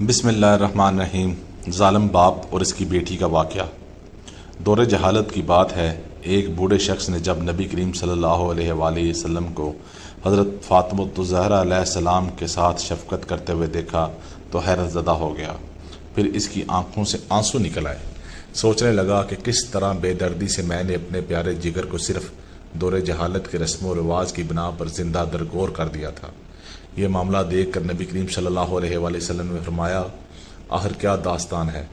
بسم اللہ الرحمن الرحیم۔ ظالم باپ اور اس کی بیٹی کا واقعہ۔ دور جہالت کی بات ہے، ایک بوڑھے شخص نے جب نبی کریم صلی اللہ علیہ وآلہ وسلم کو حضرت فاطمہ الزہرا علیہ السلام کے ساتھ شفقت کرتے ہوئے دیکھا تو حیرت زدہ ہو گیا۔ پھر اس کی آنکھوں سے آنسو نکل آئے۔ سوچنے لگا کہ کس طرح بے دردی سے میں نے اپنے پیارے جگر کو صرف دور جہالت کے رسم و رواج کی بنا پر زندہ درگور کر دیا تھا۔ یہ معاملہ دیکھ کر نبی کریم صلی اللہ علیہ وآلہ وسلم نے فرمایا، آخر کیا داستان ہے؟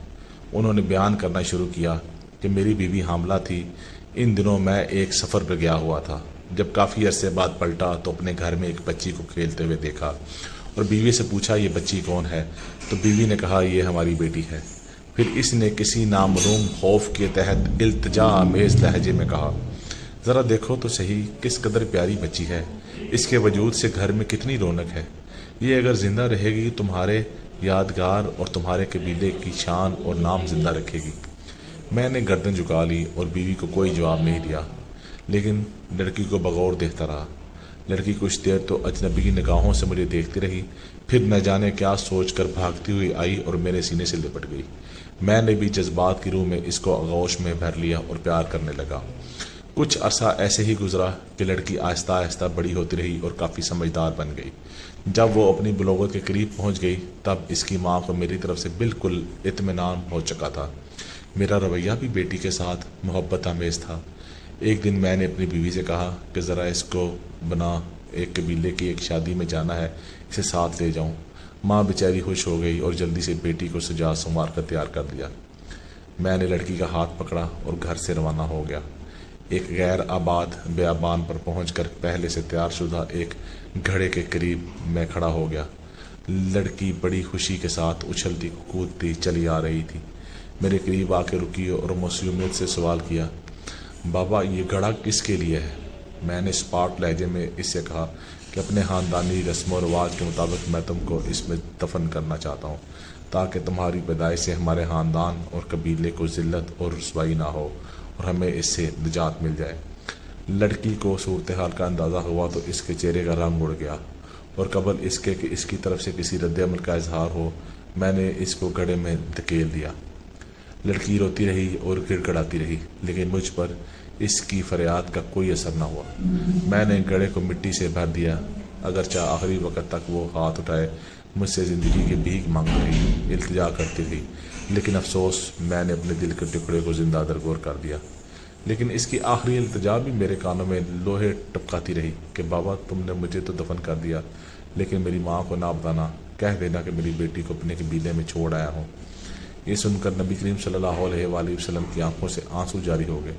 انہوں نے بیان کرنا شروع کیا کہ میری بیوی حاملہ تھی۔ ان دنوں میں ایک سفر پر گیا ہوا تھا۔ جب کافی عرصے بعد پلٹا تو اپنے گھر میں ایک بچی کو کھیلتے ہوئے دیکھا اور بیوی سے پوچھا، یہ بچی کون ہے؟ تو بیوی نے کہا، یہ ہماری بیٹی ہے۔ پھر اس نے کسی نامعلوم خوف کے تحت التجا آمیز لہجے میں کہا، ذرا دیکھو تو صحیح کس قدر پیاری بچی ہے، اس کے وجود سے گھر میں کتنی رونق ہے۔ یہ اگر زندہ رہے گی تمہارے یادگار اور تمہارے قبیلے کی شان اور نام زندہ رکھے گی۔ میں نے گردن جھکا لی اور بیوی کو کوئی جواب نہیں دیا، لیکن لڑکی کو بغور دیکھتا رہا۔ لڑکی کچھ دیر تو اجنبی نگاہوں سے مجھے دیکھتی رہی، پھر نہ جانے کیا سوچ کر بھاگتی ہوئی آئی اور میرے سینے سے لپٹ گئی۔ میں نے بھی جذبات کی روح میں اس کو آغوش میں بھر لیا اور پیار کرنے لگا۔ کچھ عرصہ ایسے ہی گزرا کہ لڑکی آہستہ آہستہ بڑی ہوتی رہی اور کافی سمجھدار بن گئی۔ جب وہ اپنی بلوغت کے قریب پہنچ گئی تب اس کی ماں کو میری طرف سے بالکل اطمینان ہو چکا تھا۔ میرا رویہ بھی بیٹی کے ساتھ محبت آمیز تھا۔ ایک دن میں نے اپنی بیوی سے کہا کہ ذرا اس کو بنا ایک قبیلے کی ایک شادی میں جانا ہے، اسے ساتھ لے جاؤں۔ ماں بیچاری خوش ہو گئی اور جلدی سے بیٹی کو سجا سنوار کر تیار کر دیا۔ میں نے لڑکی کا ہاتھ پکڑا اور گھر سے روانہ ہو گیا۔ ایک غیر آباد بیابان پر پہنچ کر پہلے سے تیار شدہ ایک گھڑے کے قریب میں کھڑا ہو گیا۔ لڑکی بڑی خوشی کے ساتھ اچھلتی کودتی چلی آ رہی تھی۔ میرے قریب آ کے رکی اور معصومیت سے سوال کیا، بابا یہ گھڑا کس کے لیے ہے؟ میں نے اسپاٹ لہجے میں اس سے کہا کہ اپنے خاندانی رسم و رواج کے مطابق میں تم کو اس میں دفن کرنا چاہتا ہوں، تاکہ تمہاری پیدائش سے ہمارے خاندان اور قبیلے کو ذلت اور رسوائی نہ ہو اور ہمیں اس سے نجات مل جائے۔ لڑکی کو صورتحال کا اندازہ ہوا تو اس کے چہرے کا رنگ اڑ گیا، اور قبل اس کے کہ اس کی طرف سے کسی رد عمل کا اظہار ہو میں نے اس کو گھڑے میں دھکیل دیا۔ لڑکی روتی رہی اور گڑ گڑاتی رہی، لیکن مجھ پر اس کی فریاد کا کوئی اثر نہ ہوا۔ میں نے گھڑے کو مٹی سے بھر دیا، اگرچہ آخری وقت تک وہ ہاتھ اٹھائے مجھ سے زندگی کی بھیک مانگ رہی، التجا کرتی رہی، لیکن افسوس میں نے اپنے دل کے ٹکڑے کو زندہ درگور کر دیا۔ لیکن اس کی آخری التجا بھی میرے کانوں میں لوہے ٹپکاتی رہی کہ بابا تم نے مجھے تو دفن کر دیا، لیکن میری ماں کو نہ بتانا، کہہ دینا کہ میری بیٹی کو اپنے قبیلے میں چھوڑ آیا ہوں۔ یہ سن کر نبی کریم صلی اللہ علیہ وآلہ وسلم کی آنکھوں سے آنسو جاری ہو گئے۔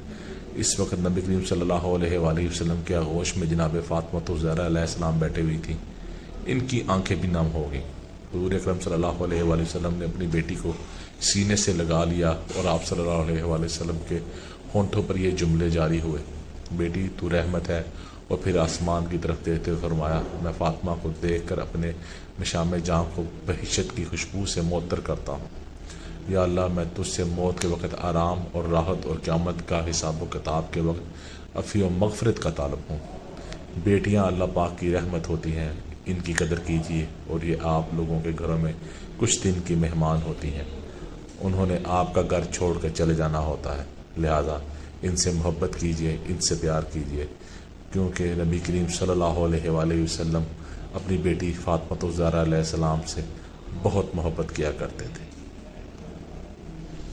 اس وقت نبی کریم صلی اللہ علیہ وآلہ وسلم کے آغوش میں جناب فاطمہ الزہرا علیہ السلام بیٹھے ہوئی تھیں۔ ان کی آنکھیں بھی نم ہو گئیں۔ حضور اکرم صلی اللہ علیہ وآلہ وسلم نے اپنی بیٹی کو سینے سے لگا لیا اور آپ صلی اللہ علیہ وآلہ وسلم کے ہونٹوں پر یہ جملے جاری ہوئے، بیٹی تو رحمت ہے۔ اور پھر آسمان کی طرف دیکھتے ہوئے فرمایا، میں فاطمہ کو دیکھ کر اپنے مشام جاں کو بہشت کی خوشبو سے معطر کرتا ہوں۔ یا اللہ، میں تجھ سے موت کے وقت آرام اور راحت اور قیامت کا حساب و کتاب کے وقت عفو و مغفرت کا طالب ہوں۔ بیٹیاں اللہ پاک کی رحمت ہوتی ہیں، ان کی قدر کیجیے، اور یہ آپ لوگوں کے گھروں میں کچھ دن کی مہمان ہوتی ہیں۔ انہوں نے آپ کا گھر چھوڑ کر چلے جانا ہوتا ہے، لہذا ان سے محبت کیجیے، ان سے پیار کیجیے، کیونکہ نبی کریم صلی اللہ علیہ وآلہ وسلم اپنی بیٹی فاطمہ الزہرا علیہ السلام سے بہت محبت کیا کرتے تھے۔